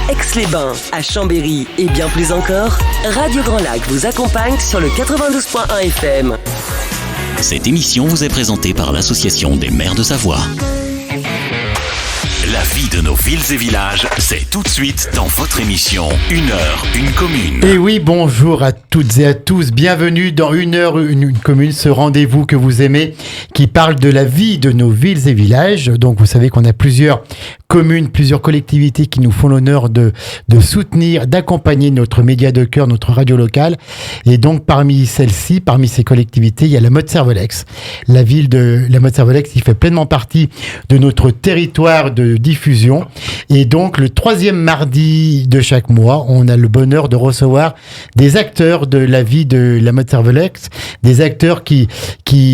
à Aix-les-Bains, à Chambéry et bien plus encore, Radio Grand Lac vous accompagne sur le 92.1 FM. Cette émission vous est présentée par l'Association des maires de Savoie. La vie de nos villes et villages, c'est tout de suite dans votre émission Une heure, une commune. Et oui, bonjour à toutes et à tous. Bienvenue dans Une heure, une commune, ce rendez-vous que vous aimez qui parle de la vie de nos villes et villages. Donc, vous savez qu'on a plusieurs communes, plusieurs collectivités qui nous font l'honneur de soutenir, d'accompagner notre média de cœur, notre radio locale. Et donc, parmi celles-ci, parmi ces collectivités, il y a la Motte-Servolex. La ville de la Motte-Servolex qui fait pleinement partie de notre territoire de diffusion. Et donc, le 3e mardi de chaque mois, on a le bonheur de recevoir des acteurs de la vie de la Motte-Servolex, des acteurs qui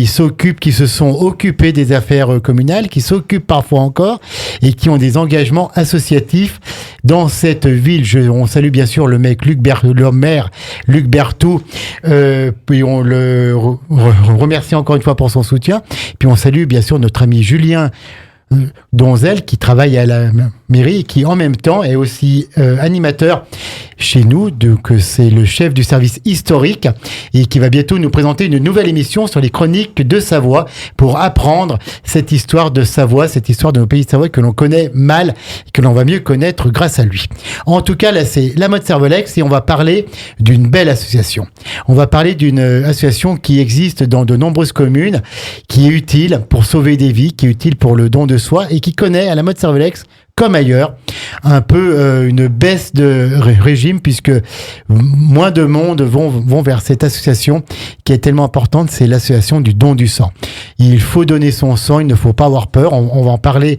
s'occupent, qui se sont occupés des affaires communales, qui s'occupent parfois encore et qui ont des engagements associatifs dans cette ville. On salue bien sûr le maire Luc Berthoud, puis on le remercie encore une fois pour son soutien. Puis on salue bien sûr notre ami Julien Donzel qui travaille à la mairie et qui en même temps est aussi animateur chez nous, donc c'est le chef du service historique et qui va bientôt nous présenter une nouvelle émission sur les chroniques de Savoie pour apprendre cette histoire de Savoie, cette histoire de nos pays de Savoie que l'on connaît mal et que l'on va mieux connaître grâce à lui. En tout cas, là c'est la Motte-Servolex et on va parler d'une belle association. On va parler d'une association qui existe dans de nombreuses communes, qui est utile pour sauver des vies, qui est utile pour le don de soi et qui connaît à la Motte-Servolex comme ailleurs, un peu une baisse de régime puisque moins de monde vont vers cette association qui est tellement importante, c'est l'association du don du sang. Il faut donner son sang, il ne faut pas avoir peur, on va en parler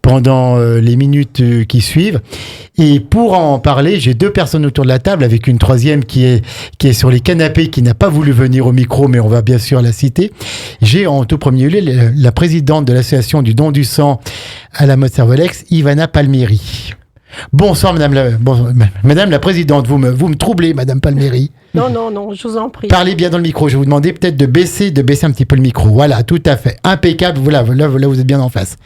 pendant les minutes qui suivent. Et pour en parler, j'ai 2 personnes autour de la table avec une troisième qui est sur les canapés, qui n'a pas voulu venir au micro, mais on va bien sûr la citer. J'ai en tout premier lieu la présidente de l'association du don du sang à la Motte-Servolex, Ivana Palmieri. Bonsoir madame la présidente, vous me troublez madame Palmieri. Non, je vous en prie. Parlez bien dans le micro, je vais vous demander peut-être de baisser un petit peu le micro. Voilà, tout à fait. Impeccable, là vous êtes bien en face.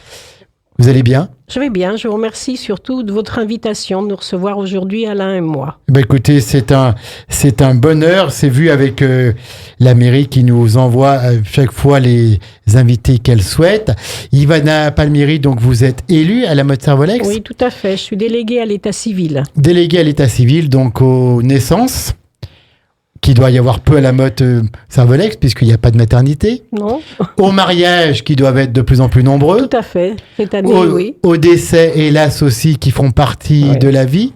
Vous allez bien ? Je vais bien, je vous remercie surtout de votre invitation de nous recevoir aujourd'hui, Alain et moi. Écoutez, c'est un bonheur, c'est vu avec la mairie qui nous envoie chaque fois les invités qu'elle souhaite. Ivana Palmieri, donc vous êtes élue à la Motte-Servolex ? Oui, tout à fait, je suis déléguée à l'état civil. Déléguée à l'état civil, donc aux naissances, qui doit y avoir peu à la Motte-Servolex, puisqu'il n'y a pas de maternité. Non. Aux mariages, qui doivent être de plus en plus nombreux. Tout à fait, cette année, oui. Aux décès, hélas aussi, qui font partie de la vie,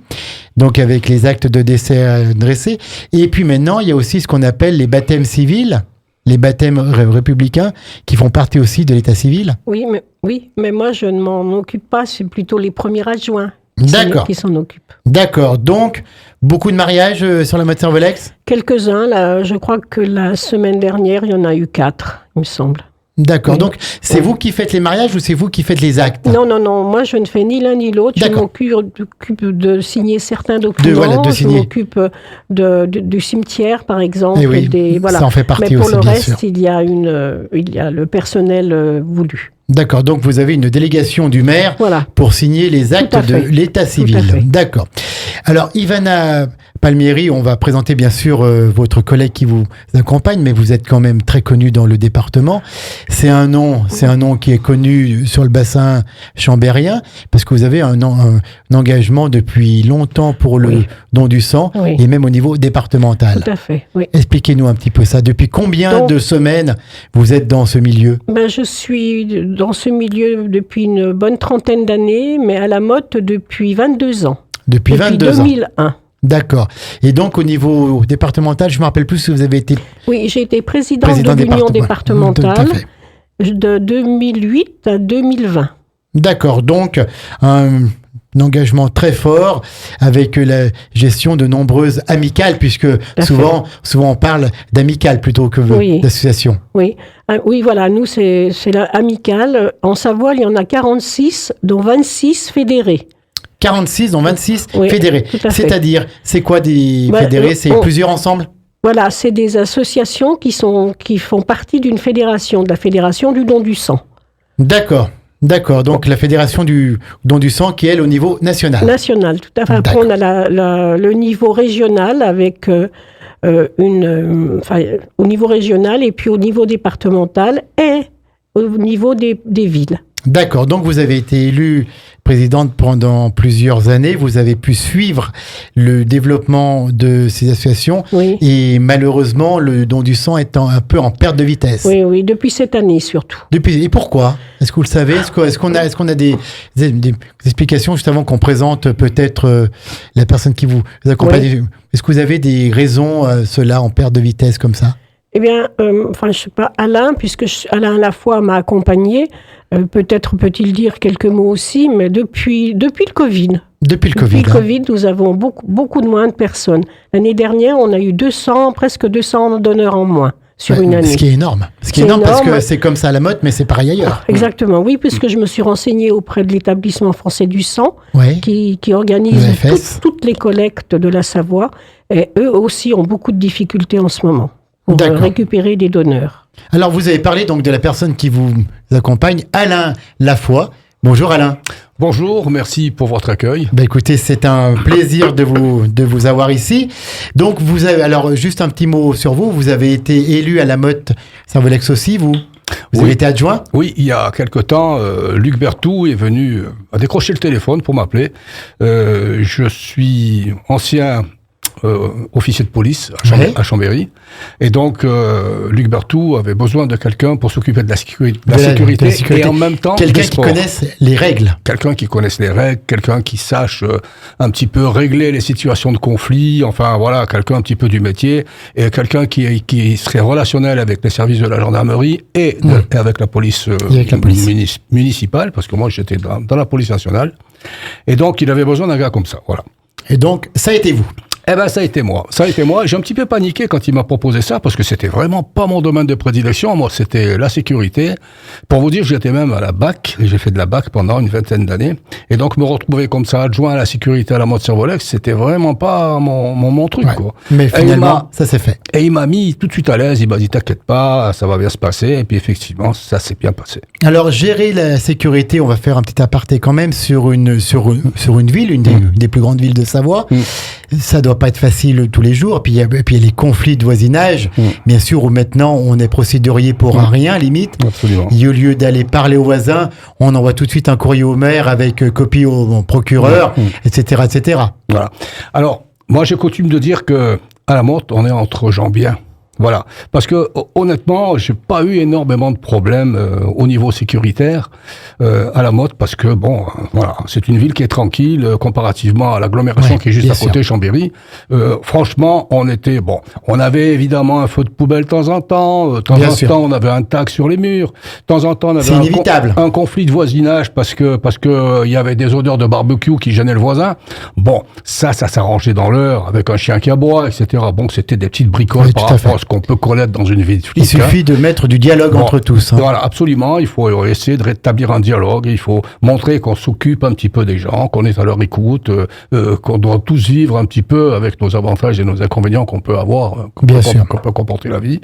donc avec les actes de décès dressés. Et puis maintenant, il y a aussi ce qu'on appelle les baptêmes civils, les baptêmes républicains, qui font partie aussi de l'état civil. Oui, mais moi, je ne m'en occupe pas, c'est plutôt les premiers adjoints. Qui s'en occupent. D'accord. Donc, beaucoup de mariages sur la Motte-Servolex ? Quelques-uns. Là, je crois que la semaine dernière, il y en a eu 4, il me semble. D'accord. Oui. Donc, c'est vous qui faites les mariages ou c'est vous qui faites les actes ? Non. Moi, je ne fais ni l'un ni l'autre. D'accord. Je m'occupe de signer certains documents. Je m'occupe du cimetière, par exemple. Et oui, ça en fait partie aussi, bien sûr. Mais pour le reste, il y a le personnel voulu. D'accord, donc vous avez une délégation du maire pour signer les actes de l'état civil. D'accord. Alors, Ivana Palmieri, on va présenter bien sûr votre collègue qui vous accompagne, mais vous êtes quand même très connue dans le département. C'est un nom qui est connu sur le bassin chambérien, parce que vous avez un engagement depuis longtemps pour le don du sang, et même au niveau départemental. Tout à fait, oui. Expliquez-nous un petit peu ça. Depuis combien de semaines vous êtes dans ce milieu ? Je suis dans ce milieu depuis une bonne 30aine d'années, mais à la Motte depuis 22 ans. Depuis 22 ans. 2001. D'accord. Et donc, au niveau départemental, je ne me rappelle plus si vous avez été... Oui, j'ai été présidente de l'Union départementale de 2008 à 2020. D'accord. Donc, un engagement très fort avec la gestion de nombreuses amicales, puisque souvent on parle d'amicales plutôt que d'associations. Oui, voilà, nous c'est la amicale. En Savoie, il y en a 46, dont 26 fédérés. 46, dont 26 fédérés. C'est-à-dire, c'est quoi des fédérés ? C'est plusieurs ensemble ? Voilà, c'est des associations qui font partie d'une fédération, de la fédération du don du sang. D'accord. D'accord, donc la fédération du don du sang qui est, elle, au niveau national. National, tout à fait. Après, on a le niveau régional avec au niveau régional et puis au niveau départemental et au niveau des villes. D'accord, donc vous avez été élue présidente pendant plusieurs années, vous avez pu suivre le développement de ces associations et malheureusement le don du sang est un peu en perte de vitesse. Oui, depuis cette année surtout. Et pourquoi ? Est-ce que vous le savez ? Est-ce qu'on a des explications juste avant qu'on présente peut-être la personne qui vous accompagne ? Est-ce que vous avez des raisons, cela en perte de vitesse comme ça ? Eh bien, je sais pas, Alain, puisque Alain à la fois m'a accompagné, peut-être peut-il dire quelques mots aussi, mais depuis le Covid. Depuis le Covid, nous avons beaucoup de moins de personnes. L'année dernière, on a eu presque 200 donneurs en moins sur une année. Ce qui est énorme. Parce que c'est comme ça à la mode, mais c'est pareil ailleurs. Exactement, oui, puisque je me suis renseignée auprès de l'établissement français du sang, qui organise toutes les collectes de la Savoie, et eux aussi ont beaucoup de difficultés en ce moment pour récupérer des donneurs. Alors, vous avez parlé donc de la personne qui vous accompagne, Alain Lafoy. Bonjour Alain. Bonjour, merci pour votre accueil. Écoutez, c'est un plaisir de vous avoir ici. Donc, alors juste un petit mot sur vous. Vous avez été élu à la Motte Saint-Volex aussi, vous avez été adjoint ? Oui, il y a quelque temps, Luc Berthoud est venu à décrocher le téléphone pour m'appeler. Je suis ancien officier de police à Chambéry. Et donc, Luc Berthoud avait besoin de quelqu'un pour s'occuper de la sécurité et en même temps quelqu'un qui connaisse les règles. Quelqu'un qui connaisse les règles, quelqu'un qui sache un petit peu régler les situations de conflit, enfin voilà, quelqu'un un petit peu du métier, et quelqu'un qui serait relationnel avec les services de la gendarmerie et avec la police, municipale, parce que moi j'étais dans la police nationale. Et donc, il avait besoin d'un gars comme ça, voilà. Et donc, ça a été vous ? Eh ben, ça a été moi. J'ai un petit peu paniqué quand il m'a proposé ça, parce que c'était vraiment pas mon domaine de prédilection. Moi, c'était la sécurité. Pour vous dire, j'étais même à la BAC. J'ai fait de la BAC pendant une vingtaine d'années. Et donc, me retrouver comme ça, adjoint à la sécurité à la Motte Saint-Volex, c'était vraiment pas mon truc, quoi. Mais finalement, ça s'est fait. Et il m'a mis tout de suite à l'aise. Il m'a dit, t'inquiète pas, ça va bien se passer. Et puis, effectivement, ça s'est bien passé. Alors, gérer la sécurité, on va faire un petit aparté quand même sur une ville, une des plus grandes villes de Savoie. Ça doit pas être facile tous les jours. Puis il y a les conflits de voisinage, bien sûr, où maintenant on est procédurier pour un rien, limite. Absolument. Et au lieu d'aller parler aux voisins, on envoie tout de suite un courrier au maire avec copie au procureur, etc., etc. Voilà. Alors, moi, j'ai coutume de dire que à la Motte, on est entre gens bien. Voilà, parce que honnêtement, j'ai pas eu énormément de problèmes au niveau sécuritaire à la Motte, parce que bon, voilà, c'est une ville qui est tranquille comparativement à l'agglomération qui est juste à côté, Chambéry. Franchement, on avait évidemment un feu de poubelle de temps en temps. De temps en temps, on avait un tag sur les murs. De temps en temps, on avait un conflit de voisinage parce que il y avait des odeurs de barbecue qui gênaient le voisin. Bon, ça s'arrangeait dans l'heure avec un chien qui aboie, etc. Bon, c'était des petites bricoles par rapport à ce qu'on peut connaître dans une ville flic. Il suffit de mettre du dialogue entre tous. Voilà, absolument. Il faut essayer de rétablir un dialogue. Il faut montrer qu'on s'occupe un petit peu des gens, qu'on est à leur écoute, qu'on doit tous vivre un petit peu avec nos avantages et nos inconvénients qu'on peut avoir, qu'on peut comporter la vie.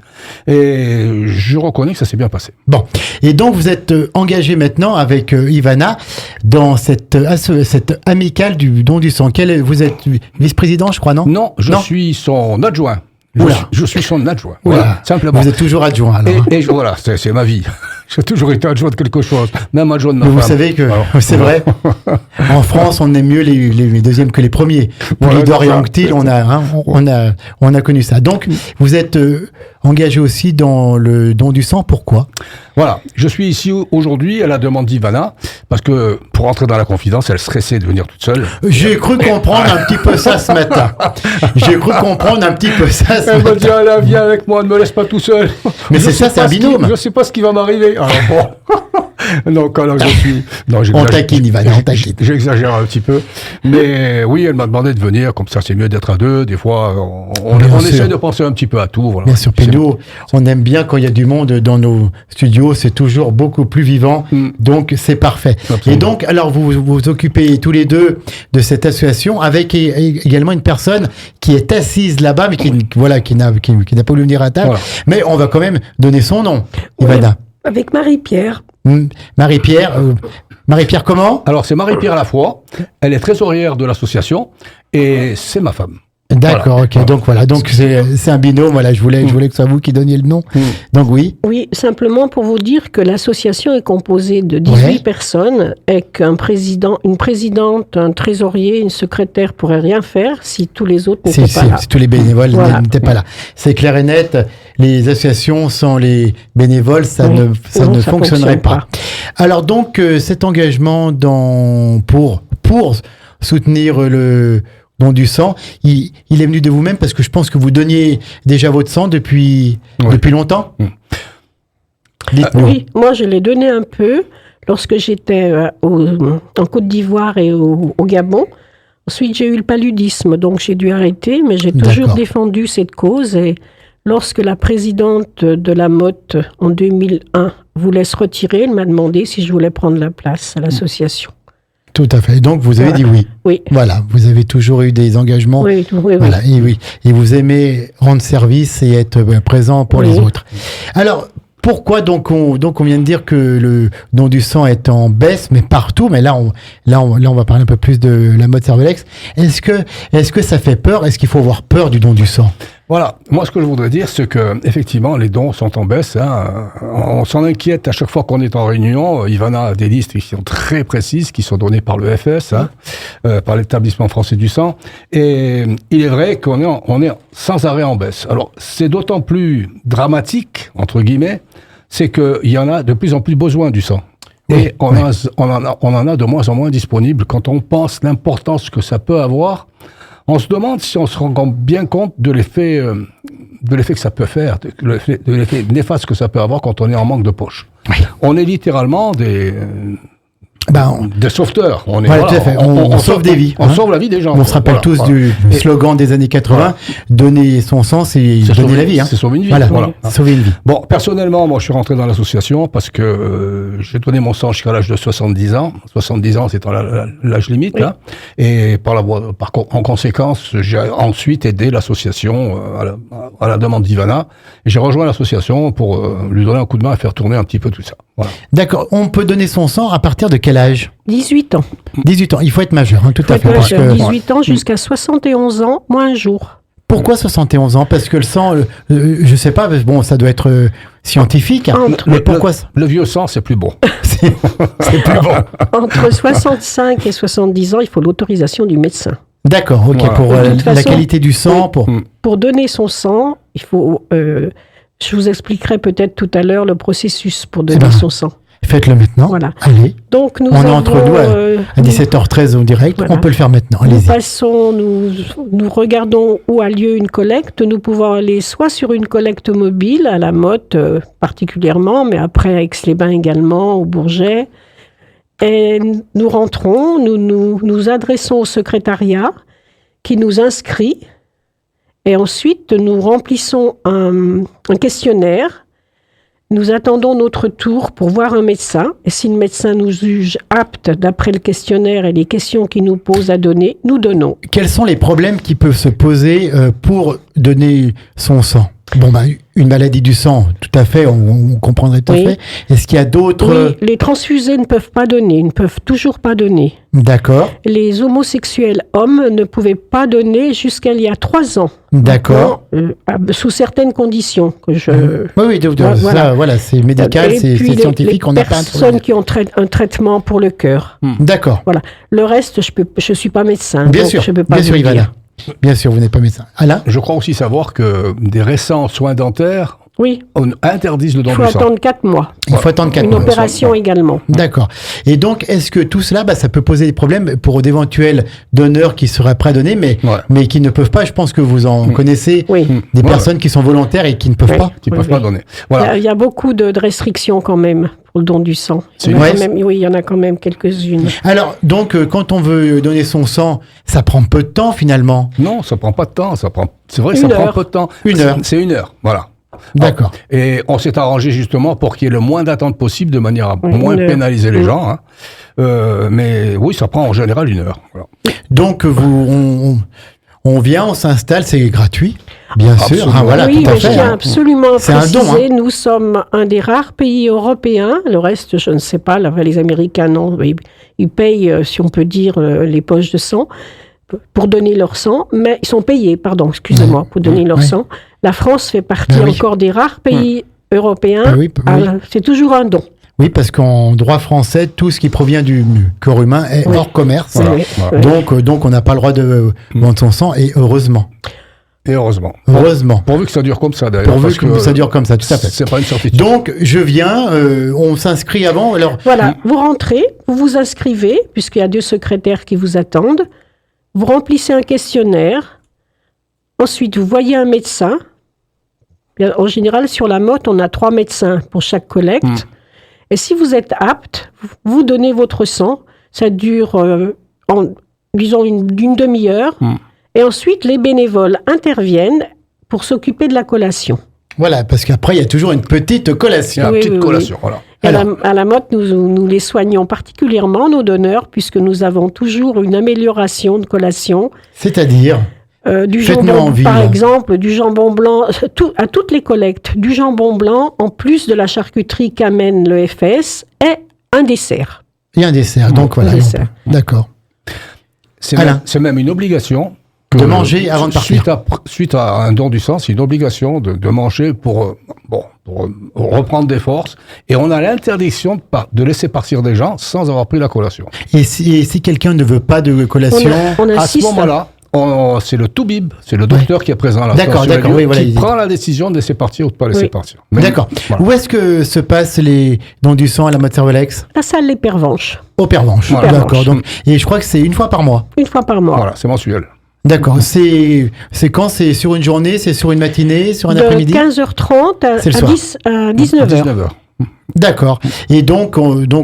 Et je reconnais que ça s'est bien passé. Bon. Et donc, vous êtes engagé maintenant avec Ivana dans cette amicale du don du sang. Vous êtes vice-président, je crois, non ? Non, je suis son adjoint. Je suis son adjoint. Voilà, simplement. Vous êtes toujours adjoint, alors. Et voilà, c'est ma vie. J'ai toujours été adjoint de quelque chose, même adjoint de ma femme. Vous savez que, c'est vrai, en France, on aime mieux les deuxièmes que les premiers. Pour Polydor et Anctil, on a connu ça. Donc, vous êtes engagé aussi dans le don du sang. Pourquoi ? Voilà, je suis ici aujourd'hui à la demande d'Ivana, parce que, pour entrer dans la confidence, elle stressait de venir toute seule. J'ai cru comprendre un petit peu ça ce matin. Elle m'a dit, allez, viens avec moi, ne me laisse pas tout seul. Mais c'est un binôme. Je sais pas ce qui va m'arriver. Alors bon. Donc, alors je suis... Non, on taquine, Ivana, on taquine. J'exagère un petit peu. Mais oui, elle m'a demandé de venir, comme ça c'est mieux d'être à deux. Des fois, on essaie de penser un petit peu à tout. Voilà. Bien sûr, puis nous, on aime bien quand il y a du monde dans nos studios, c'est toujours beaucoup plus vivant, donc c'est parfait. Absolument. Et donc, alors vous vous occupez tous les deux de cette association avec également une personne qui est assise là-bas, mais qui n'a pas voulu venir à table. Voilà. Mais on va quand même donner son nom, Ivana. Avec Marie-Pierre. Marie-Pierre, Marie-Pierre comment? Alors, c'est Marie-Pierre Lafroy. Elle est trésorière de l'association et c'est ma femme. D'accord, voilà. ok. Donc voilà, donc c'est un binôme. Voilà, je voulais que ce soit vous qui donniez le nom. Donc oui. Oui, simplement pour vous dire que l'association est composée de 18 personnes, avec une présidente, un trésorier, une secrétaire pourraient rien faire si tous les autres n'étaient pas là. Si tous les bénévoles n'étaient pas là. C'est clair et net. Les associations sans les bénévoles, ça ne fonctionnerait pas. Alors donc cet engagement pour soutenir le don du sang, il est venu de vous-même parce que je pense que vous donniez déjà votre sang depuis longtemps. Oui, moi je l'ai donné un peu lorsque j'étais en Côte d'Ivoire et au Gabon. Ensuite j'ai eu le paludisme, donc j'ai dû arrêter, mais j'ai toujours défendu cette cause. Et lorsque la présidente de la Motte en 2001 voulait se retirer, elle m'a demandé si je voulais prendre la place à l'association. Tout à fait. Donc, vous avez dit oui. Oui. Voilà. Vous avez toujours eu des engagements. Oui. Voilà. Et vous aimez rendre service et être présent pour les autres. Alors, pourquoi donc on vient de dire que le don du sang est en baisse, mais partout. Mais là, on va parler un peu plus de la Motte Cervelex. Est-ce que ça fait peur? Est-ce qu'il faut avoir peur du don du sang? Voilà. Moi, ce que je voudrais dire, c'est que effectivement, les dons sont en baisse. On s'en inquiète à chaque fois qu'on est en réunion. Ivana a des listes qui sont très précises, qui sont données par le FS, par l'Établissement français du sang. Et il est vrai qu'on est sans arrêt en baisse. Alors, c'est d'autant plus dramatique, entre guillemets, c'est qu'il y en a de plus en plus besoin du sang. Et on en a de moins en moins disponible. Quand on pense l'importance que ça peut avoir, on se demande si on se rend bien compte de l'effet que ça peut faire, de l'effet néfaste que ça peut avoir quand on est en manque de poche. Oui. On est littéralement des sauveteurs. Tout à fait. On sauve des vies. On sauve la vie des gens. On se rappelle tous du slogan des années 80, donner son sang, c'est donner la vie. C'est sauver une vie. Voilà. Sauver une vie. Bon, personnellement, moi, je suis rentré dans l'association parce que j'ai donné mon sang jusqu'à l'âge de 70 ans. 70 ans, c'est l'âge limite, oui. Là. Et en conséquence, j'ai ensuite aidé l'association à la demande d'Ivana. Et j'ai rejoint l'association pour lui donner un coup de main et faire tourner un petit peu tout ça. Voilà. D'accord. On peut donner son sang à partir de quel âge? 18 ans. 18 ans. Il faut être majeur, tout à fait. Parce que 18 ans jusqu'à 71 ans, moins un jour. Pourquoi 71 ans? Parce que le sang, je sais pas, bon, ça doit être scientifique. Mais pourquoi le vieux sang, c'est plus bon. c'est plus bon. Entre 65 et 70 ans, il faut l'autorisation du médecin. D'accord, ok. Voilà. Pour la qualité du sang. Pour donner son sang, il faut... je vous expliquerai peut-être tout à l'heure le processus pour donner son sang. Faites-le maintenant. Voilà. Allez. Donc nous on est entre nous à 17h13 en direct. Voilà. On peut le faire maintenant. Allez-y. Nous regardons où a lieu une collecte. Nous pouvons aller soit sur une collecte mobile, à la Motte particulièrement, mais après à Aix-les-Bains également, au Bourget. Et nous rentrons, nous adressons au secrétariat qui nous inscrit. Et ensuite, nous remplissons un questionnaire. Nous attendons notre tour pour voir un médecin. Et si le médecin nous juge apte, d'après le questionnaire et les questions qu'il nous pose à donner, nous donnons. Quels sont les problèmes qui peuvent se poser pour donner son sang? Bon, une maladie du sang, tout à fait, on comprendrait tout à fait. Est-ce qu'il y a d'autres... Oui, les transfusés ne peuvent pas donner, ne peuvent toujours pas donner. D'accord. Les homosexuels hommes ne pouvaient pas donner jusqu'à il y a 3 ans. D'accord. Sous certaines conditions. Oui, voilà, c'est médical, c'est scientifique. Les personnes qui ont un traitement pour le cœur. D'accord. Voilà. Le reste, je ne suis pas médecin. Bien sûr, je peux pas il va là. Bien sûr, vous n'êtes pas médecin. Alain ? Je crois aussi savoir que des récents soins dentaires interdisent le don du sang. Il faut attendre 4 mois. Il faut attendre 4 mois. Une opération également. D'accord. Et donc, est-ce que tout cela, ça peut poser des problèmes pour d'éventuels donneurs qui seraient prêts à donner, mais qui ne peuvent pas? Je pense que vous en connaissez des personnes qui sont volontaires et qui ne peuvent pas. Qui ne peuvent pas donner. Voilà. Il y a beaucoup de restrictions quand même pour le don du sang. Il y en a quand même quelques-unes. Alors, donc, quand on veut donner son sang, ça prend peu de temps finalement? Non, ça prend pas de temps. C'est vrai que ça prend peu de temps. C'est 1 heure, voilà. D'accord. Et on s'est arrangé justement pour qu'il y ait le moins d'attente possible de manière à moins pénaliser les gens. Mais oui, ça prend en général 1 heure. Voilà. Donc, on vient, on s'installe, c'est gratuit? Bien sûr, voilà, oui, tout à mais fait. Je tiens absolument à préciser, don, nous sommes un des rares pays européens, le reste, je ne sais pas, là, les Américains, non, ils payent, si on peut dire, les poches de sang pour donner leur sang, mais ils sont payés, excusez-moi, pour donner leur sang. La France fait partie encore des rares pays européens, c'est toujours un don. Oui, parce qu'en droit français, tout ce qui provient du corps humain est hors commerce. Voilà. Donc, on n'a pas le droit de vendre son sang, et heureusement. Et heureusement. Pourvu que ça dure comme ça, d'ailleurs. Pourvu que ça dure comme ça, tout à fait. C'est pas une certitude. Donc, je viens, on s'inscrit avant. Alors... Voilà, vous rentrez, vous vous inscrivez, puisqu'il y a 2 secrétaires qui vous attendent. Vous remplissez un questionnaire. Ensuite, vous voyez un médecin. En général, sur la motte, on a 3 médecins pour chaque collecte. Et si vous êtes apte, vous donnez votre sang. Ça dure, disons, d'une demi-heure. Et ensuite, les bénévoles interviennent pour s'occuper de la collation. Voilà, parce qu'après, il y a toujours une petite collation. Voilà. Et à la motte, nous les soignons particulièrement, nos donneurs, puisque nous avons toujours une amélioration de collation. C'est-à-dire du jambon, par exemple, du jambon blanc, à toutes les collectes, du jambon blanc, en plus de la charcuterie qu'amène le FS, et un dessert. Et un dessert, donc voilà. D'accord. C'est même une obligation de manger avant de partir. Suite à un don du sang, c'est une obligation de manger pour reprendre des forces. Et on a l'interdiction de laisser partir des gens sans avoir pris la collation. Et si quelqu'un ne veut pas de collation, à ce moment-là, c'est le toubib, c'est le docteur qui est présent là. D'accord, qui prend la décision de laisser partir ou de ne pas laisser partir. D'accord. Voilà. Où est-ce que se passent les dons du sang à la Motte-Servolex ? La salle Les Pervenches. Au Pervenches. Voilà. D'accord. Donc, et je crois que c'est une fois par mois. Une fois par mois. Voilà, c'est mensuel. D'accord. C'est quand ? C'est sur une journée ? C'est sur une matinée ? Sur un après-midi ? De 15h30 à 19h. D'accord. Et donc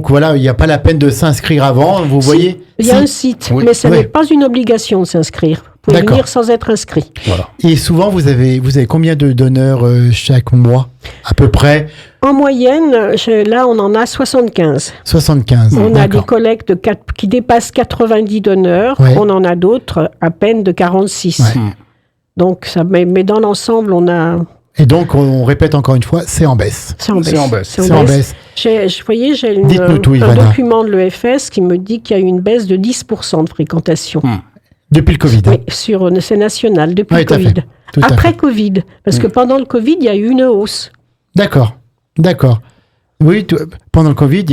voilà, il n'y a pas la peine de s'inscrire avant, vous voyez ? Il y a un site, mais ce n'est pas une obligation de s'inscrire. Vous pouvez venir sans être inscrit. Voilà. Et souvent, vous avez combien de donneurs chaque mois, à peu près ? En moyenne, là, on en a 75. 75, On a des collectes qui dépassent 90 donneurs. Ouais. On en a d'autres à peine de 46. Ouais. Donc, mais dans l'ensemble, on a... Et donc, on répète encore une fois, c'est en baisse. C'est en baisse. J'ai un document de l'EFS qui me dit qu'il y a eu une baisse de 10% de fréquentation. Depuis le Covid. Oui, c'est national, depuis le Covid. Après Covid, parce que pendant le Covid, il y a eu une hausse. D'accord. Oui, pendant le Covid,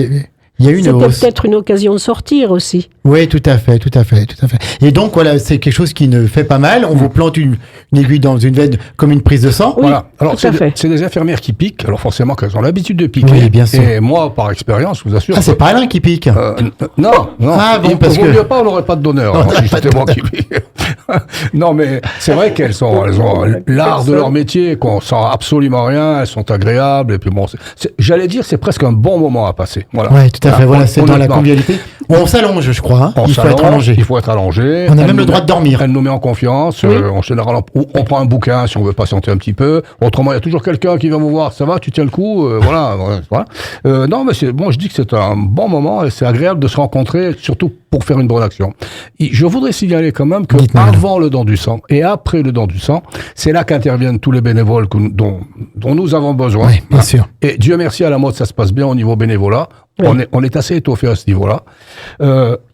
il y a eu une hausse. C'était peut-être une occasion de sortir aussi. Oui, tout à fait. Et donc, voilà, c'est quelque chose qui ne fait pas mal. On vous plante une aiguille dans une veine comme une prise de sang. Oui, voilà. Alors, c'est des infirmières qui piquent. Alors, forcément, qu'elles ont l'habitude de piquer. Oui, bien sûr. Et moi, par expérience, je vous assure. Ah, c'est pas Alain qui pique. Non. Ah, bon, parce que... mieux pas, on n'aurait pas de donneur. Si c'était moi qui pique. Non, mais c'est vrai qu'elles ont l'art de leur métier, qu'on sent absolument rien. Elles sont agréables. Et puis bon, j'allais dire, c'est presque un bon moment à passer. Voilà. Oui, tout à fait. Voilà, c'est dans la convivialité. On s'allonge, je crois. Il faut être allongé. On a même le droit de dormir. Elle nous met en confiance. Oui. En général, on prend un bouquin si on veut patienter un petit peu. Autrement, il y a toujours quelqu'un qui vient vous voir. Ça va, tu tiens le coup. Voilà. Non, mais je dis que c'est un bon moment et c'est agréable de se rencontrer, surtout pour faire une bonne action. Je voudrais signaler quand même que avant le don du sang et après le don du sang, c'est là qu'interviennent tous les bénévoles dont nous avons besoin. Oui, bien sûr. Et Dieu merci, à la mode, ça se passe bien au niveau bénévolat. Oui. On est assez étoffé à ce niveau-là.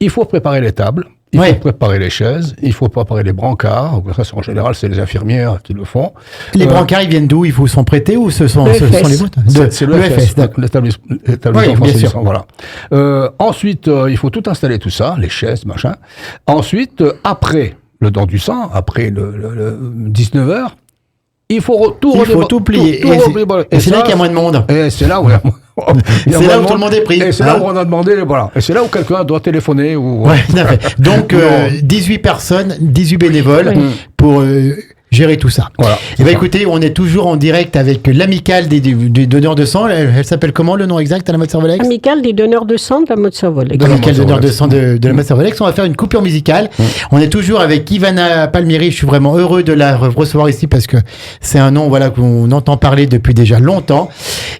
Il faut préparer les tables. Il faut préparer les chaises, il faut préparer les brancards. En général, c'est les infirmières qui le font. Les brancards, ils viennent d'où ? Ils vous sont prêtés ou ce sont les vôtres ? C'est l'EFS, l'établissement français du sang. Voilà. Ensuite, il faut tout installer, tout ça, les chaises, machin. Ensuite, après le don du sang, après le 19h, il faut tout plier. Et c'est là qu'il y a moins de monde. Et c'est là où c'est là où tout le monde est pris. Et c'est là où on a demandé, voilà. Et c'est là où quelqu'un doit téléphoner. Donc, 18 personnes, 18 bénévoles pour gérer tout ça. Voilà. Et écoutez, on est toujours en direct avec l'amicale des donneurs de sang. Elle s'appelle comment, le nom exact à la Motte-Servolex ? Amicale des donneurs de sang de la Motte-Servolex. Amicale des donneurs de sang de la Motte-Servolex. On va faire une coupure musicale. On est toujours avec Ivana Palmieri. Je suis vraiment heureux de la recevoir ici parce que c'est un nom, qu'on entend parler depuis déjà longtemps.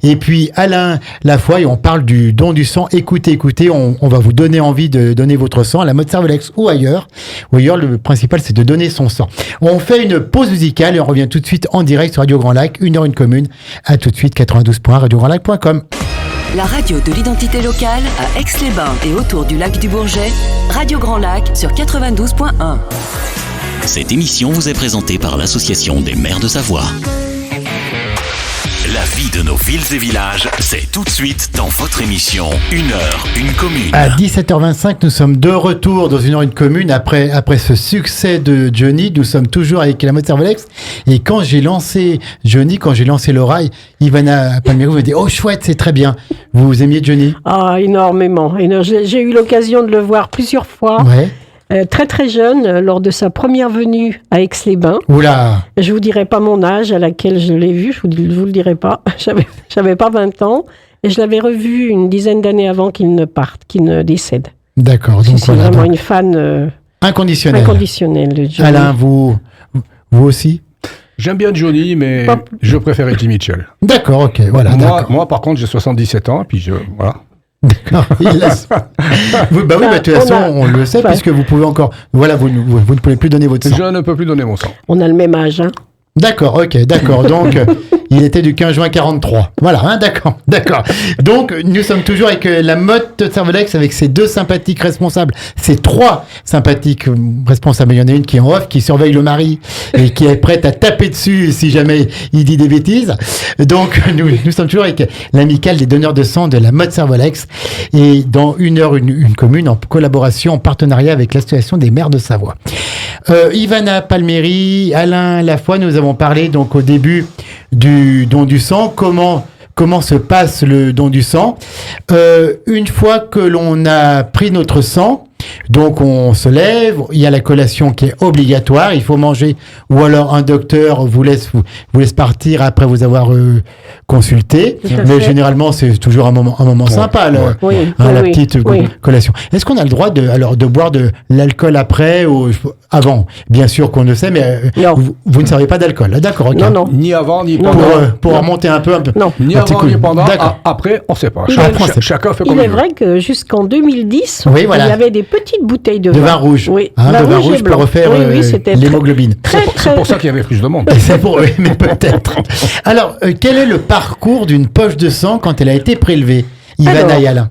Et puis Alain Lafoy, on parle du don du sang. Écoutez, on va vous donner envie de donner votre sang à la Motte-Servolex ou ailleurs. Le principal, c'est de donner son sang. On fait une pause pause musicale et on revient tout de suite en direct sur Radio Grand Lac, 1 heure une commune. À tout de suite, 92.1 radiograndlac.com. La radio de l'identité locale à Aix-les-Bains et autour du lac du Bourget, Radio Grand Lac sur 92.1. Cette émission vous est présentée par l'Association des maires de Savoie. La vie de nos villes et villages, c'est tout de suite dans votre émission 1 heure, une commune. À 17h25, nous sommes de retour dans 1 heure, une commune. Après ce succès de Johnny, nous sommes toujours avec la mode Servolex. Et quand j'ai lancé Johnny, quand j'ai lancé l'oreille, Ivana Palmieri me dit « Oh chouette, c'est très bien ». Vous aimiez Johnny ? Ah, énormément. J'ai eu l'occasion de le voir plusieurs fois. Ouais. Très très jeune, lors de sa première venue à Aix-les-Bains. Oula. Je vous dirai pas mon âge à laquelle je l'ai vu, je vous le dirai pas. J'avais pas 20 ans et je l'avais revu une dizaine d'années avant qu'il ne parte, qu'il ne décède. D'accord. Donc c'est vraiment une fan inconditionnelle de Johnny. Alain, vous aussi ? J'aime bien Johnny, mais je préférais Eddie Mitchell. D'accord, ok, voilà. Moi, par contre, j'ai 77 ans, et puis voilà. D'accord. De toute façon, on le sait, puisque vous pouvez encore... Voilà, vous ne pouvez plus donner votre sang. Je ne peux plus donner mon sang. On a le même âge, hein. D'accord, ok, d'accord. Donc, il était du 15 juin 43. Voilà, hein, d'accord. Donc, nous sommes toujours avec la mode Servolex, avec ces deux sympathiques responsables, ces trois sympathiques responsables. Il y en a une qui est en off, qui surveille le mari et qui est prête à taper dessus si jamais il dit des bêtises. Donc, nous sommes toujours avec l'amicale des donneurs de sang de la mode Servolex et dans 1 heure, une commune en collaboration, en partenariat avec l'Association des maires de Savoie. Ivana Palmieri, Alain Lafoy, nous avons parlé donc au début du don du sang, comment se passe le don du sang. Une fois que l'on a pris notre sang, donc on se lève, il y a la collation qui est obligatoire, il faut manger, ou alors un docteur vous laisse partir après vous avoir consulté. Mais généralement c'est toujours un moment sympa, la petite collation. Est-ce qu'on a le droit de boire de l'alcool après ou avant? Bien sûr qu'on le sait, mais vous ne servez pas d'alcool. D'accord, ok. Non. Ni avant, ni pendant. Pour remonter un peu. Non. Ni avant, ni pendant. Après, on ne sait pas. Chacun fait comme il veut. Il est vrai que jusqu'en 2010, il y avait des petites bouteilles de vin rouge. Oui, de vin rouge pour refaire l'hémoglobine. C'est pour ça qu'il y avait plus de monde. C'est pour eux, mais peut-être. Alors, quel est le parcours d'une poche de sang quand elle a été prélevée, Ivana et Alain?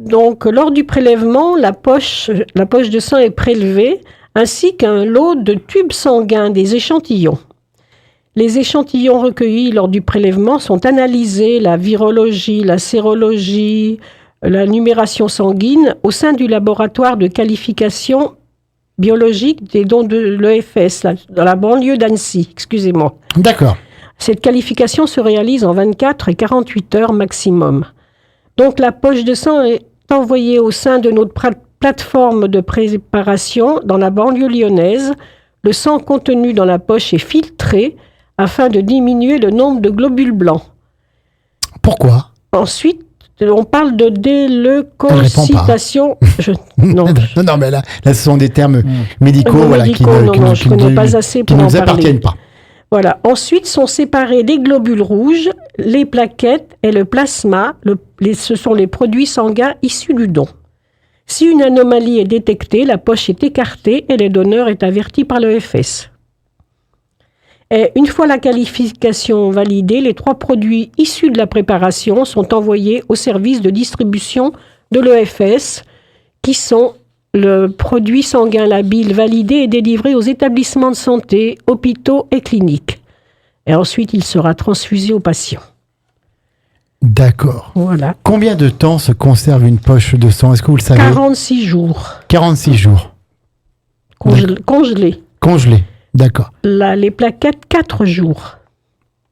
Donc, lors du prélèvement, la poche de sang est prélevée, ainsi qu'un lot de tubes sanguins, des échantillons. Les échantillons recueillis lors du prélèvement sont analysés, la virologie, la sérologie, la numération sanguine, au sein du laboratoire de qualification biologique des dons de l'EFS, dans la banlieue d'Annecy, excusez-moi. D'accord. Cette qualification se réalise en 24 et 48 heures maximum. Donc la poche de sang est envoyée au sein de notre plateforme de préparation dans la banlieue lyonnaise. Le sang contenu dans la poche est filtré afin de diminuer le nombre de globules blancs. Pourquoi ? Ensuite, on parle de déleucocytation. Non, mais là, ce sont des termes médicaux, qui ne nous appartiennent pas. Voilà. Ensuite sont séparés les globules rouges, les plaquettes et le plasma. Ce sont les produits sanguins issus du don. Si une anomalie est détectée, la poche est écartée et le donneur est averti par l'EFS. Et une fois la qualification validée, les 3 produits issus de la préparation sont envoyés au service de distribution de l'EFS, qui sont le produit sanguin labile validé et délivré aux établissements de santé, hôpitaux et cliniques. Et ensuite, il sera transfusé aux patients. D'accord. Voilà. Combien de temps se conserve une poche de sang? Est-ce que vous le savez? 46 jours. 46 jours. Congelé. Congelé, d'accord. Les plaquettes, 4 jours.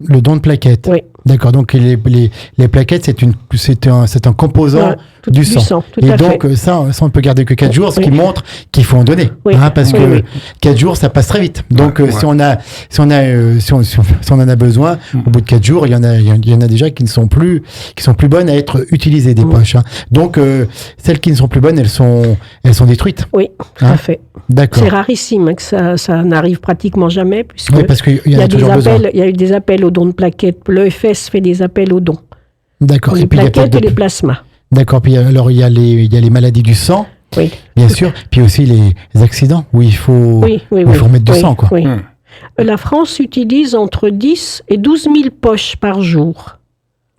Le don de plaquettes. Oui. D'accord, donc les plaquettes, c'est un composant du sang. Tout à donc fait. ça, on ne peut garder que 4 jours, ce qui montre qu'il faut en donner. Oui. Parce que 4 jours, ça passe très vite. Donc si on en a besoin, au bout de 4 jours, il y en a déjà qui sont plus bonnes à être utilisées, des poches. Donc celles qui ne sont plus bonnes, elles sont détruites. Oui, tout à fait. D'accord. C'est rarissime que ça n'arrive pratiquement jamais, puisque parce qu'il y a toujours besoin. Il y a eu des appels aux dons de plaquettes. L'EFS fait des appels aux dons. D'accord. Les plaquettes et les plasmas. D'accord. Puis alors il y a les maladies du sang. Oui. Bien sûr. Puis aussi les accidents où il faut, où il faut remettre du sang, quoi. Oui. La France utilise entre 10 et 12 000 poches par jour.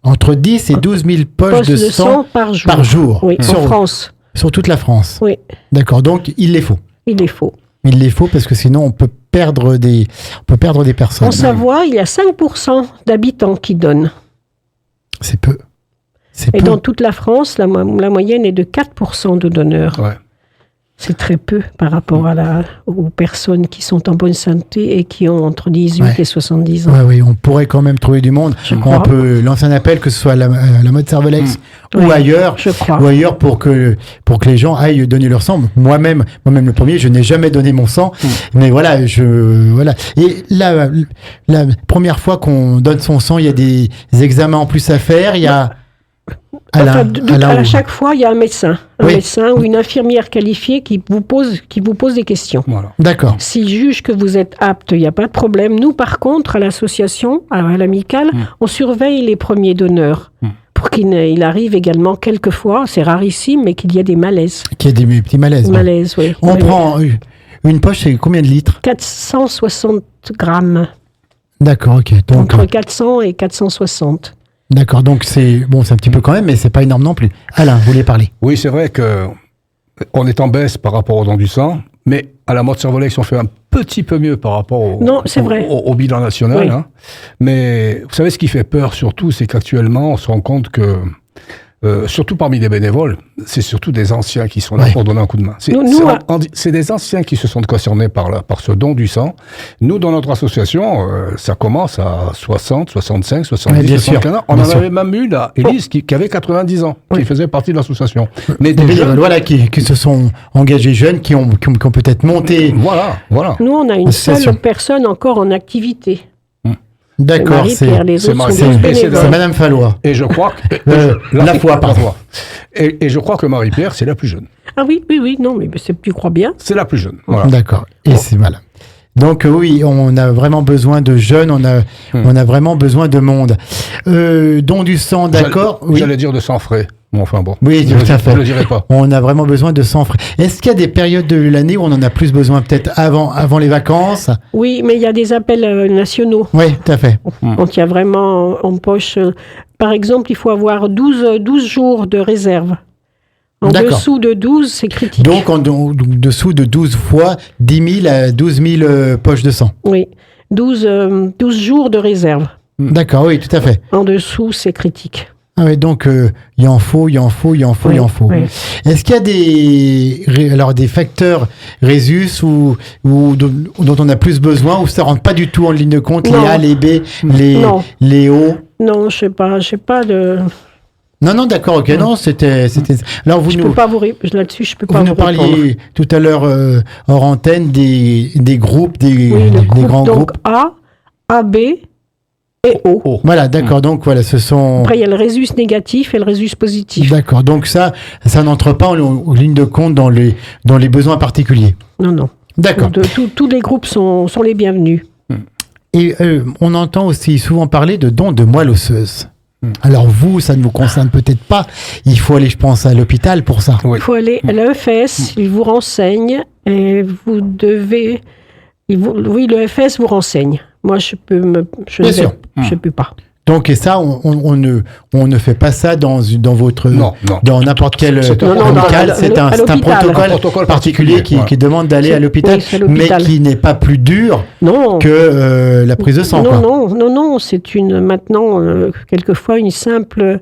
Entre 10 et 12 000 poches de sang par jour. Oui, en France. Sur toute la France. Oui. D'accord, donc il les faut. Il les faut. Il les faut parce que sinon on peut perdre des personnes. En Savoie, il y a 5% d'habitants qui donnent. C'est peu. Et dans toute la France, la moyenne est de 4% de donneurs. Ouais. C'est très peu par rapport aux personnes qui sont en bonne santé et qui ont entre 18 et 70 ans. Oui, on pourrait quand même trouver du monde. On peut lancer un appel, que ce soit à la mode Cervelex ou ailleurs, pour que les gens aillent donner leur sang. Moi-même le premier, je n'ai jamais donné mon sang, mais voilà. Et la première fois qu'on donne son sang, il y a des examens en plus à faire. Il y a à chaque fois, il y a un médecin ou une infirmière qualifiée qui vous pose des questions. Voilà. D'accord. S'il juge que vous êtes apte, il n'y a pas de problème. Nous, par contre, à l'association, à l'amicale, on surveille les premiers donneurs. Pour qu'il arrive également quelquefois, c'est rarissime, mais qu'il y ait des malaises. Qu'il y ait des petits malaises. Malaises, oui. On prend une poche, c'est combien de litres ? 460 grammes. D'accord, ok. Donc, entre 400 et 460. D'accord, donc c'est un petit peu quand même, mais c'est pas énorme non plus. Alain, vous voulez parler ? Oui, c'est vrai que on est en baisse par rapport au don du sang, mais à la mode Cervelex, on fait un petit peu mieux par rapport au bilan national. Oui. Hein. Mais vous savez, ce qui fait peur surtout, c'est qu'actuellement, on se rend compte que, surtout parmi les bénévoles, c'est surtout des anciens qui sont là pour donner un coup de main. C'est des anciens qui se sont concernés par ce don du sang. Nous, dans notre association, ça commence à 60, 65, 70, 75 ans. On en avait même eu là, Élise, qui avait 90 ans, qui faisait partie de l'association. Mais des bénévoles, voilà, qui se sont engagés jeunes, qui ont peut-être monté. Voilà. Nous, on a une seule personne encore en activité. D'accord, c'est Madame Fallois. Et je crois que Et je crois que Marie-Pierre, c'est la plus jeune. Ah oui, non, mais tu crois bien. C'est la plus jeune. Voilà. D'accord. Et c'est voilà. Donc oui, on a vraiment besoin de jeunes, on a vraiment besoin de monde. Don du sang, d'accord. J'allais dire de sang frais. Bon, enfin bon. Oui, tout à fait. Je le dirai pas. On a vraiment besoin de sang frais. Est-ce qu'il y a des périodes de l'année où on en a plus besoin, peut-être avant les vacances ? Oui, mais il y a des appels nationaux. Oui, tout à fait. Donc il y a vraiment en poche. Par exemple, il faut avoir 12 jours de réserve. En dessous de 12, c'est critique. Donc en dessous de 12 fois 10 000 à 12 000 poches de sang. Oui, 12 jours de réserve. D'accord, oui, tout à fait. En dessous, c'est critique. Ah oui, donc il en faut. Oui. Est-ce qu'il y a des facteurs résus dont on a plus besoin, ou ça rentre pas du tout en ligne de compte, les A, les B, les O ? Non, je sais pas de... Non, d'accord, ok, non, c'était. Alors je peux pas vous répondre là-dessus, je peux pas vous répondre. Vous nous parliez tout à l'heure hors antenne des groupes, des grands groupes. A, AB et O. Voilà, d'accord, donc voilà, ce sont... Après, il y a le résus négatif et le résus positif. D'accord, donc ça n'entre pas en ligne de compte dans les besoins particuliers. Non. D'accord. Tous les groupes sont les bienvenus. Et on entend aussi souvent parler de dons de moelle osseuse. Alors vous, ça ne vous concerne peut-être pas. Il faut aller, je pense, à l'hôpital pour ça. Oui. Il faut aller à l'EFS, il vous renseigne et vous devez... Oui, l'EFS vous renseigne. Moi, je ne peux pas. Donc, et ça, on ne fait pas ça dans votre... Non. Dans n'importe quel hôpital. C'est un protocole particulier qui demande d'aller à l'hôpital, mais qui n'est pas plus dur que la prise de sang. Non, c'est maintenant, quelquefois, une simple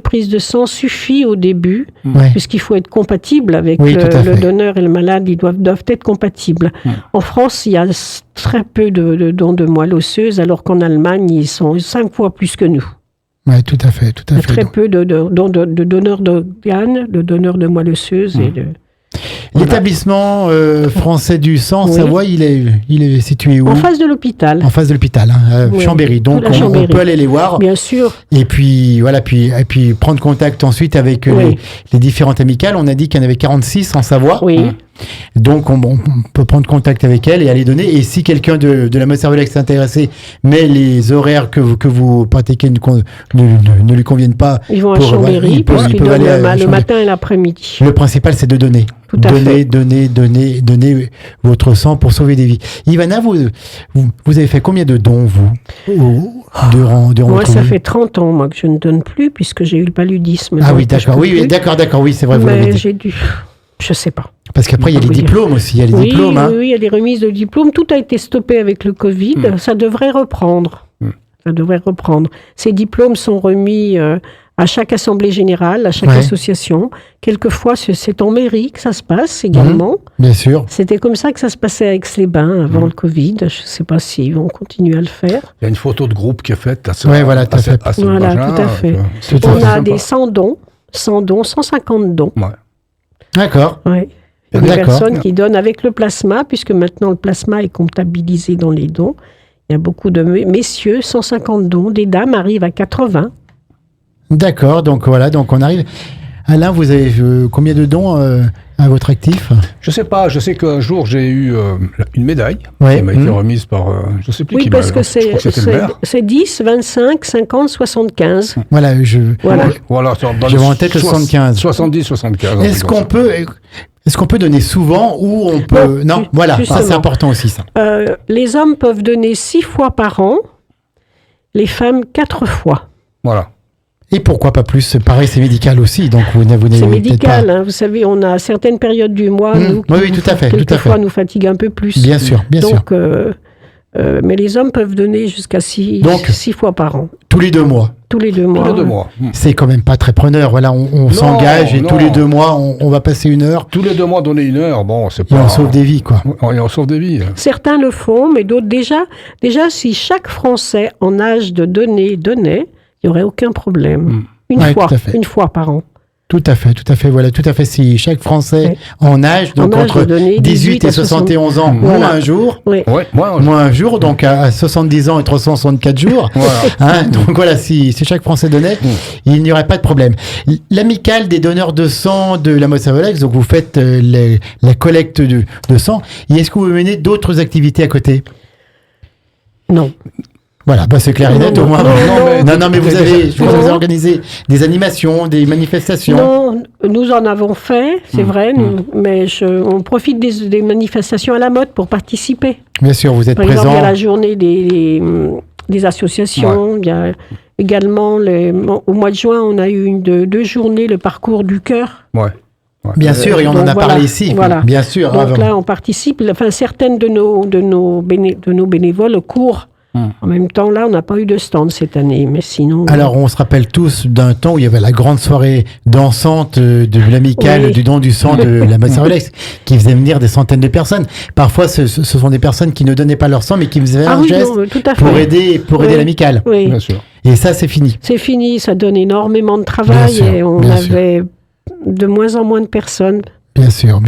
prise de sang suffit au début, puisqu'il faut être compatible avec le donneur et le malade, ils doivent être compatibles. En France, il y a très peu de dons de moelle osseuse, alors qu'en Allemagne, ils sont 5 fois plus que nous. Oui, tout à fait. Il y a très peu de donneurs d'organes, de donneurs de moelle osseuse et de... L'établissement français du sang, Savoie, il est situé où ? En face de l'hôpital. En face de l'hôpital, Chambéry. Donc on peut aller les voir. Bien sûr. Et puis voilà, puis prendre contact ensuite avec les différentes amicales. On a dit qu'il y en avait 46 en Savoie. Oui. Donc, on peut prendre contact avec elle et aller donner. Et si quelqu'un de la Moselle-Cervelex est intéressé, mais les horaires que vous pratiquez ne lui conviennent pas, ils vont à Chambéry, parce qu'ils donnent le matin et l'après-midi. Le principal, c'est de donner. Donner votre sang pour sauver des vies. Ivana, vous avez fait combien de dons, vous, durant moi, ça fait 30 ans, moi, que je ne donne plus, puisque j'ai eu le paludisme. Ah oui, d'accord. Oui, d'accord. Oui, c'est vrai, vous l'avez dit. J'ai dû... Je sais pas. Parce qu'après, il y a les diplômes aussi. Il y a les diplômes. Hein. Oui, il y a des remises de diplômes. Tout a été stoppé avec le Covid. Ça devrait reprendre. Ces diplômes sont remis à chaque assemblée générale, à chaque association. Quelquefois, c'est en mairie que ça se passe également. Bien sûr. C'était comme ça que ça se passait à Aix-les-Bains avant le Covid. Je ne sais pas s'ils vont continuer à le faire. Il y a une photo de groupe qui est faite à ce Voilà, tout à fait. On a des 100 dons, 150 dons. Ouais. D'accord. Oui. Il y a des personnes qui donnent avec le plasma, puisque maintenant le plasma est comptabilisé dans les dons. Il y a beaucoup de messieurs, 150 dons. Des dames arrivent à 80. D'accord, donc voilà, donc on arrive. Alain, vous avez combien de dons à votre actif ? Je sais pas, je sais qu'un jour j'ai eu une médaille qui m'a été remise par, je ne sais plus qui m'a. Oui, parce que c'est 10, 25, 50, 75. Voilà, je vois en tête le 75. 70, 75. Est-ce qu'on peut donner souvent ou on peut... Non, voilà, c'est important aussi ça. Les hommes peuvent donner 6 fois par an, les femmes 4 fois. Voilà. Et pourquoi pas plus ? Pareil, c'est médical aussi, donc vous c'est médical, hein, vous savez, on a certaines périodes du mois, quelquefois nous fatigue un peu plus. Bien sûr. Mais les hommes peuvent donner jusqu'à 6 fois par an. Tous les 2 mois. Tous les 2 mois. C'est quand même pas très preneur. Voilà, on s'engage et tous les 2 mois, on va passer 1 heure. Tous les 2 mois, donner 1 heure, bon, c'est pas... Et on sauve des vies, quoi. Et on sauve des vies. Certains le font, mais d'autres déjà, si chaque Français en âge de donner donnait, il n'y aurait aucun problème. Une fois par an. Tout à fait. Voilà, tout à fait. Si chaque Français en âge, donc entre 18 et 71 ans, moins un jour, moins un jour, donc à 70 ans et 364 jours. Donc voilà, si chaque Français donnait, il n'y aurait pas de problème. L'amicale des donneurs de sang de la Moselle-Cervelex, donc vous faites la collecte de sang. Et est-ce que vous menez d'autres activités à côté ? Non. Voilà, c'est clair et net au moins. Non, mais vous avez organisé des animations, des manifestations. Non, nous en avons fait, c'est vrai, mais on profite des manifestations à la mode pour participer. Bien sûr, vous êtes présent. Par exemple, il y a la journée des associations, il y a également, au mois de juin, on a eu 2 journées, le parcours du cœur. Bien sûr, et on en a parlé ici. Voilà. Bien sûr. Donc là, on participe. Enfin, certaines de nos bénévoles courent. En même temps, là, on n'a pas eu de stand cette année, mais sinon... Alors, on se rappelle tous d'un temps où il y avait la grande soirée dansante de l'amicale du don du sang de la Moselle-Cervelex, qui faisait venir des centaines de personnes. Parfois, ce sont des personnes qui ne donnaient pas leur sang, mais qui faisaient un geste pour aider l'amicale. Oui. Bien sûr. Et ça, c'est fini. C'est fini, ça donne énormément de travail et on avait de moins en moins de personnes. Bien sûr.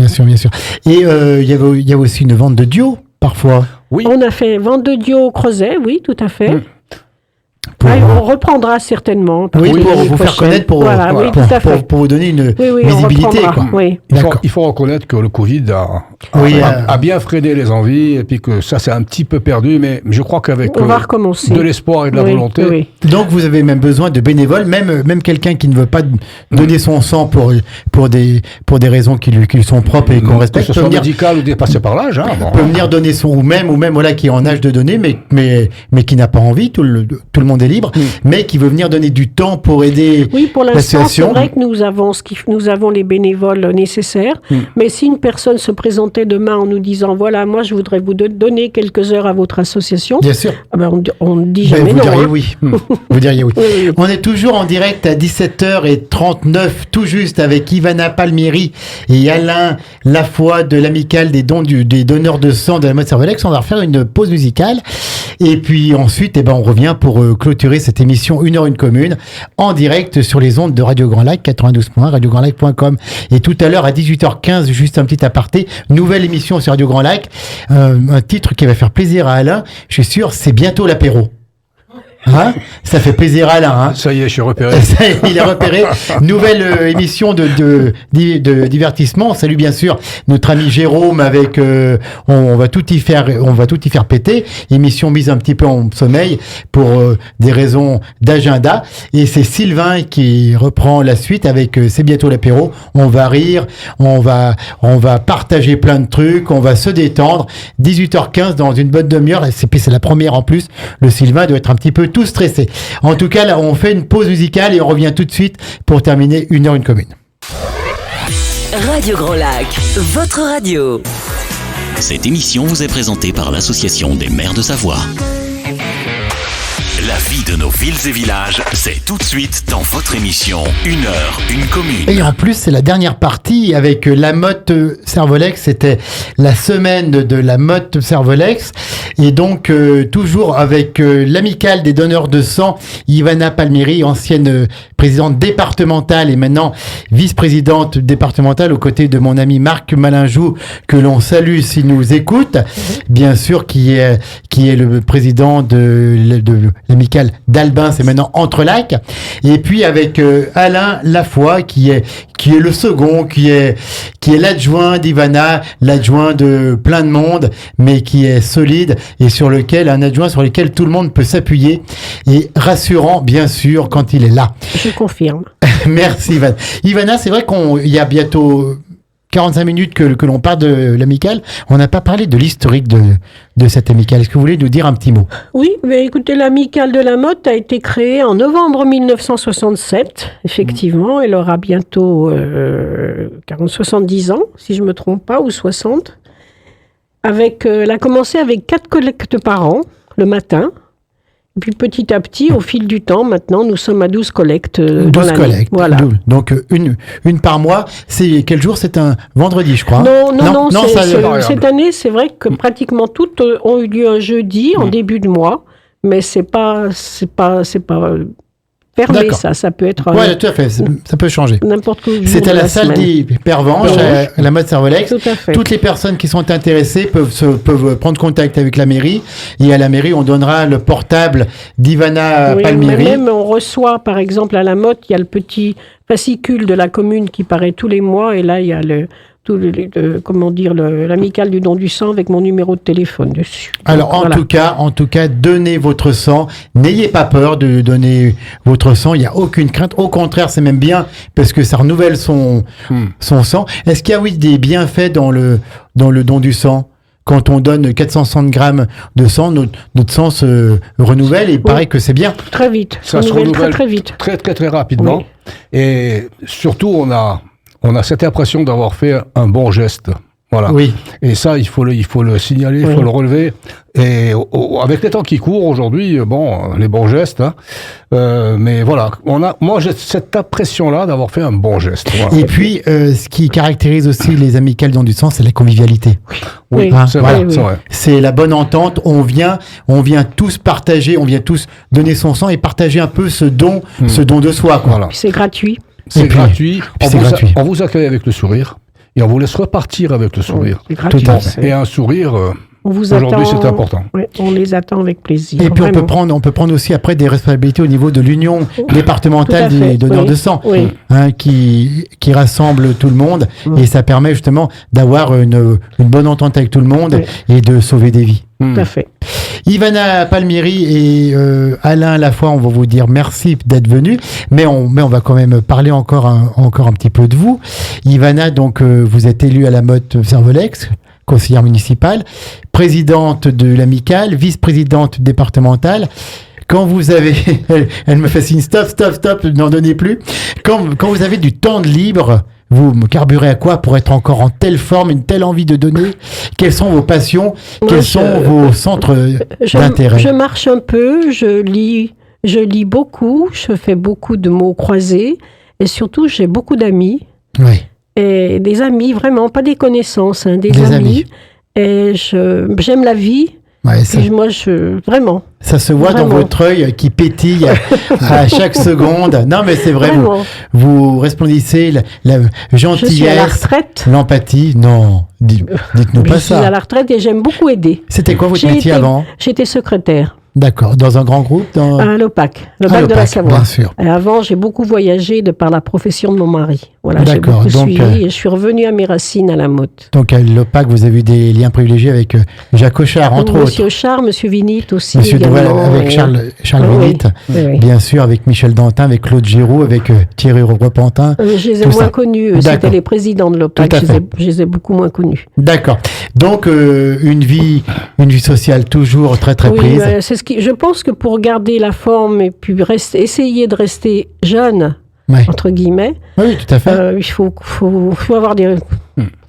Et il y avait aussi une vente de duo, parfois. Oui. On a fait vente de Dieu au Creuset, oui, tout à fait. On reprendra certainement. Oui, pour vous faire connaître, pour vous donner une visibilité. Il faut reconnaître que le Covid a bien freiné les envies et puis que ça s'est un petit peu perdu, mais je crois qu'avec de l'espoir et de la volonté. Donc vous avez même besoin de bénévoles, même quelqu'un qui ne veut pas donner son sang pour des raisons qui lui sont propres et qu'on respecte. Que ce soit médical ou dépassé par l'âge. Peut venir donner son, ou même voilà, qui est en âge de donner, mais qui n'a pas envie, tout le monde est libre, mais qui veut venir donner du temps pour aider l'association. Oui, pour l'instant, c'est vrai que nous avons les bénévoles nécessaires, mais si une personne se présentait demain en nous disant, voilà, moi je voudrais vous donner quelques heures à votre association, bien sûr. On ne dit jamais non. Vous diriez oui. On est toujours en direct à 17h39, tout juste, avec Ivana Palmieri et Alain Lafoy de l'amicale des donneurs de sang de la Moselle-Cervelex. On va refaire une pause musicale et puis ensuite on revient pour clôturer cette émission 1 heure 1 commune en direct sur les ondes de Radio Grand Lac 92.1, radiograndlac.com. Et tout à l'heure à 18h15, juste un petit aparté, nouvelle émission sur Radio Grand Lac, un titre qui va faire plaisir à Alain, je suis sûr, c'est bientôt l'apéro. Hein, ça fait plaisir à Alain. Hein. Ça y est, je suis repéré. Il est repéré. Nouvelle émission de divertissement. On salue bien sûr notre ami Jérôme avec. On va tout y faire péter. Émission mise un petit peu en sommeil pour des raisons d'agenda. Et c'est Sylvain qui reprend la suite avec C'est bientôt l'apéro. On va rire, on va partager plein de trucs, on va se détendre. 18h15 dans une bonne demi-heure. C'est la première en plus. Le Sylvain doit être un petit peu tout stressé. En tout cas, là, on fait une pause musicale et on revient tout de suite pour terminer 1 heure une commune. Radio Grand Lac, votre radio. Cette émission vous est présentée par l'Association des maires de Savoie. La vie de nos villes et villages, c'est tout de suite dans votre émission 1 heure, une commune. Et en plus, c'est la dernière partie avec la Motte Servolex. C'était la semaine de la Motte Servolex. Et donc, toujours avec l'amicale des donneurs de sang, Ivana Palmieri, ancienne présidente départementale et maintenant vice-présidente départementale aux côtés de mon ami Marc Malinjou, que l'on salue s'il nous écoute. Bien sûr, qui est le président de l'amicale d'Albin, c'est maintenant Entrelacs. Et puis avec Alain Lafoy, qui est le second, qui est l'adjoint d'Ivana, l'adjoint de plein de monde, mais qui est solide et un adjoint sur lequel tout le monde peut s'appuyer et rassurant, bien sûr, quand il est là. Je confirme. Merci, Ivana. Ivana, c'est vrai qu'il y a bientôt 45 minutes que l'on parle de l'amicale. On n'a pas parlé de l'historique de cette amicale. Est-ce que vous voulez nous dire un petit mot? Oui, mais écoutez, l'amicale de la Motte a été créée en novembre 1967, effectivement. Elle aura bientôt 70 ans, si je ne me trompe pas, ou 60. Elle a commencé avec 4 collectes par an, le matin. Et puis petit à petit, au fil du temps, maintenant, nous sommes à 12 collectes. 12 collectes. Voilà. Donc, une par mois. C'est quel jour? C'est un vendredi, je crois. Non, cette année, c'est vrai que pratiquement toutes ont eu lieu un jeudi, en début de mois. Mais c'est pas fermé, ça peut être... Oui, tout à fait, ça peut changer. N'importe quel jour. C'est à la salle des Pervenches, à la Motte Servolex. Tout à fait. Toutes les personnes qui sont intéressées peuvent prendre contact avec la mairie. Et à la mairie, on donnera le portable d'Ivana Palmieri. Même on reçoit, par exemple, à la Motte, il y a le petit fascicule de la commune qui paraît tous les mois. Et là, il y a l'amicale du don du sang avec mon numéro de téléphone dessus. Alors, en tout cas, donnez votre sang. N'ayez pas peur de donner votre sang. Il n'y a aucune crainte. Au contraire, c'est même bien parce que ça renouvelle son sang. Est-ce qu'il y a, des bienfaits dans le don du sang? Quand on donne 460 grammes de sang, notre sang se renouvelle et il paraît que c'est bien. Très vite. Ça se renouvelle très vite. Très, très, très rapidement. Oui. Et surtout, on a cette impression d'avoir fait un bon geste. Voilà. Oui. Et ça, il faut le signaler, il faut le relever. Et avec les temps qui courent aujourd'hui, les bons gestes. Mais voilà, moi j'ai cette impression-là d'avoir fait un bon geste. Voilà. Et puis, ce qui caractérise aussi les amicales don du sang, c'est la convivialité. Oui, c'est vrai. C'est la bonne entente. On vient tous partager, on vient tous donner son sang et partager un peu ce don de soi. Quoi. Voilà. C'est gratuit. C'est gratuit. On vous accueille avec le sourire et on vous laisse repartir avec le sourire. C'est gratuit. Et un sourire, aujourd'hui, c'est important. Oui, on les attend avec plaisir. Et puis on peut prendre aussi après des responsabilités au niveau de l'union départementale des donneurs de sang, qui rassemble tout le monde et ça permet justement d'avoir une bonne entente avec tout le monde et de sauver des vies. Tout à fait. Ivana Palmieri et Alain Lafoy, on va vous dire merci d'être venus, mais on va quand même parler encore un petit peu de vous. Ivana, donc vous êtes élue à la Motte Servolex, conseillère municipale, présidente de l'amicale, vice-présidente départementale. Quand vous avez, elle me fait signe stop, n'en donnez plus. Quand vous avez du temps de libre, vous me carburez à quoi pour être encore en telle forme, une telle envie de donner? Quelles sont vos passions? Quels sont vos centres d'intérêt? Je marche un peu, je lis beaucoup, je fais beaucoup de mots croisés et surtout j'ai beaucoup d'amis. Oui. Et des amis, vraiment, pas des connaissances, des amis. Et j'aime la vie. Ouais, vraiment. Ça se voit dans votre œil qui pétille à chaque seconde. Non, mais c'est vrai, vous resplendissez la gentillesse. Je suis à la retraite. L'empathie. Non, dites-nous pas ça. Je suis à la retraite et j'aime beaucoup aider. C'était quoi votre métier avant? J'étais secrétaire. D'accord. Dans un grand groupe À l'OPAC de la Savoie. Bien sûr. Et avant, j'ai beaucoup voyagé de par la profession de mon mari. Voilà, d'accord. J'ai beaucoup suivi et je suis revenue à mes racines à la Motte. Donc à l'OPAC, vous avez eu des liens privilégiés avec Jacques Auchard, entre autres. Monsieur Auchard, Monsieur Vinit aussi. Avec Charles Vinit, oui. bien sûr, avec Michel Dantin, avec Claude Giroux, avec Thierry Repentin. Je les ai moins connus. C'était les présidents de l'OPAC. Je les ai beaucoup moins connus. D'accord. Donc une vie sociale toujours très très prise. C'est je pense que pour garder la forme et puis essayer de rester jeune, entre guillemets, oui, tout à fait. il faut avoir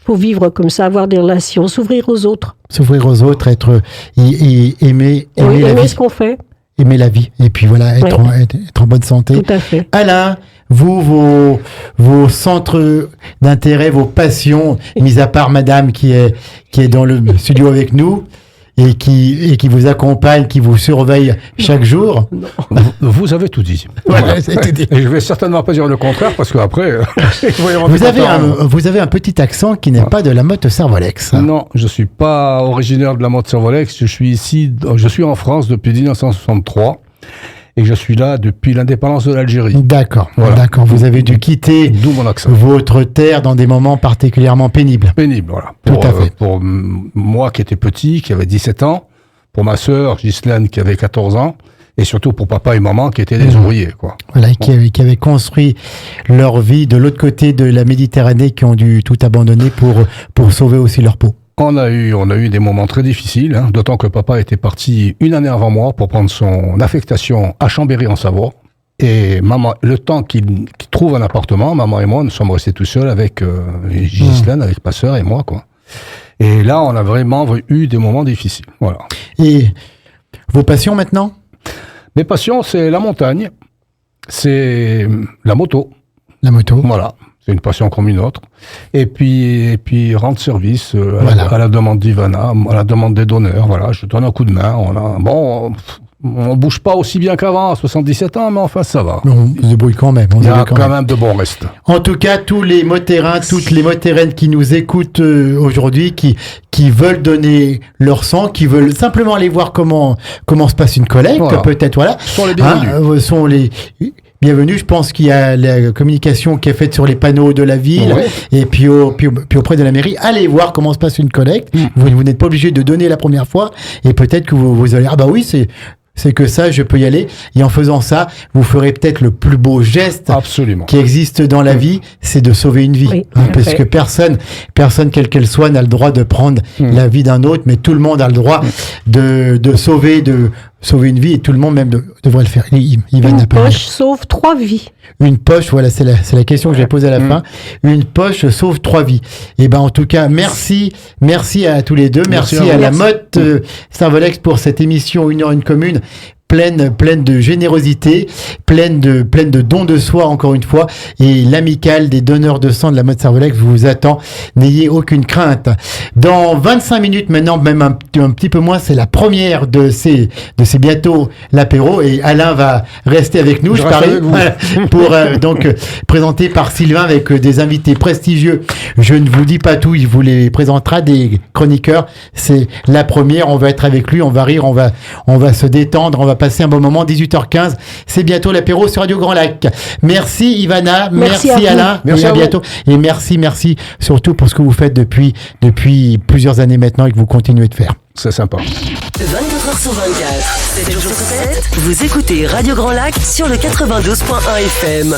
faut vivre comme ça, avoir des relations, s'ouvrir aux autres. S'ouvrir aux autres, aimer la vie. Ce qu'on fait. Aimer la vie. Et puis voilà, être en bonne santé. Tout à fait. Alain, vous, vos centres d'intérêt, vos passions, mis à part madame qui est dans le studio avec nous, et qui vous accompagne, qui vous surveille chaque jour. Vous avez tout dit. Voilà, c'est tout dit. Et je vais certainement pas dire le contraire parce qu'après, vous avez un petit accent qui n'est pas de la Motte Servolex. Non, je suis pas originaire de la Motte Servolex. Je suis en France depuis 1963. Et je suis là depuis l'indépendance de l'Algérie. D'accord, voilà. D'accord. Vous avez dû quitter votre terre dans des moments particulièrement pénibles. Pénibles, voilà. Tout à fait. Pour moi qui étais petit, qui avait 17 ans, pour ma sœur Ghislaine qui avait 14 ans, et surtout pour papa et maman qui étaient des ouvriers, quoi. Voilà, qui avaient construit leur vie de l'autre côté de la Méditerranée, qui ont dû tout abandonner pour sauver aussi leur peau. On a eu des moments très difficiles, d'autant que papa était parti une année avant moi pour prendre son affectation à Chambéry en Savoie. Et maman, le temps qu'il trouve un appartement, maman et moi, nous sommes restés tout seuls avec Ghislaine, avec ma sœur et moi, quoi. Et là, on a vraiment eu des moments difficiles. Voilà. Et vos passions maintenant ? Mes passions, c'est la montagne, c'est la moto. La moto. Voilà. C'est une passion comme une autre. Et puis rendre service à la demande d'Ivana, à la demande des donneurs. Voilà, je donne un coup de main. On bouge pas aussi bien qu'avant, à 77 ans, mais enfin, ça va. On se débrouille quand même. Il y a quand même de bons restes. En tout cas, tous les motérains, toutes les motéraines qui nous écoutent aujourd'hui, qui veulent donner leur sang, qui veulent simplement aller voir comment se passe une collecte, peut-être, voilà. Sont les bienvenus. Sont les bienvenue. Je pense qu'il y a la communication qui est faite sur les panneaux de la ville et puis auprès de la mairie. Allez voir comment se passe une collecte. Vous n'êtes pas obligé de donner la première fois et peut-être que vous allez c'est que ça, je peux y aller. Et en faisant ça, vous ferez peut-être le plus beau geste qui existe dans la vie, c'est de sauver une vie. Parce que personne, quelle qu'elle soit, n'a le droit de prendre la vie d'un autre, mais tout le monde a le droit de sauver une vie et tout le monde même devrait le faire. Une poche sauve 3 vies. Une poche, voilà, c'est la question que j'ai posée à la fin. Une poche sauve 3 vies. Et en tout cas, merci à tous les deux. Merci à la Motte Servolex pour cette émission 1 heure 1 commune. Pleine de générosité, pleine de dons de soi encore une fois, et l'amicale des donneurs de sang de la Motte Servolex vous attend. N'ayez aucune crainte. Dans 25 minutes maintenant, même un petit peu moins, c'est la première de ces bientôt l'apéro, et Alain va rester avec nous, je parie, pour donc présenté par Sylvain avec des invités prestigieux. Je ne vous dis pas tout, il vous les présentera, des chroniqueurs. C'est la première, on va être avec lui, on va rire, on va se détendre, on va passer un bon moment. 18h15, c'est bientôt l'apéro sur Radio Grand Lac. Merci Ivana, merci Alain, merci à bientôt. Et merci surtout pour ce que vous faites depuis plusieurs années maintenant et que vous continuez de faire. C'est sympa. 24h sur 24, 7 jours sur 7, vous écoutez Radio Grand Lac sur le 92.1 FM.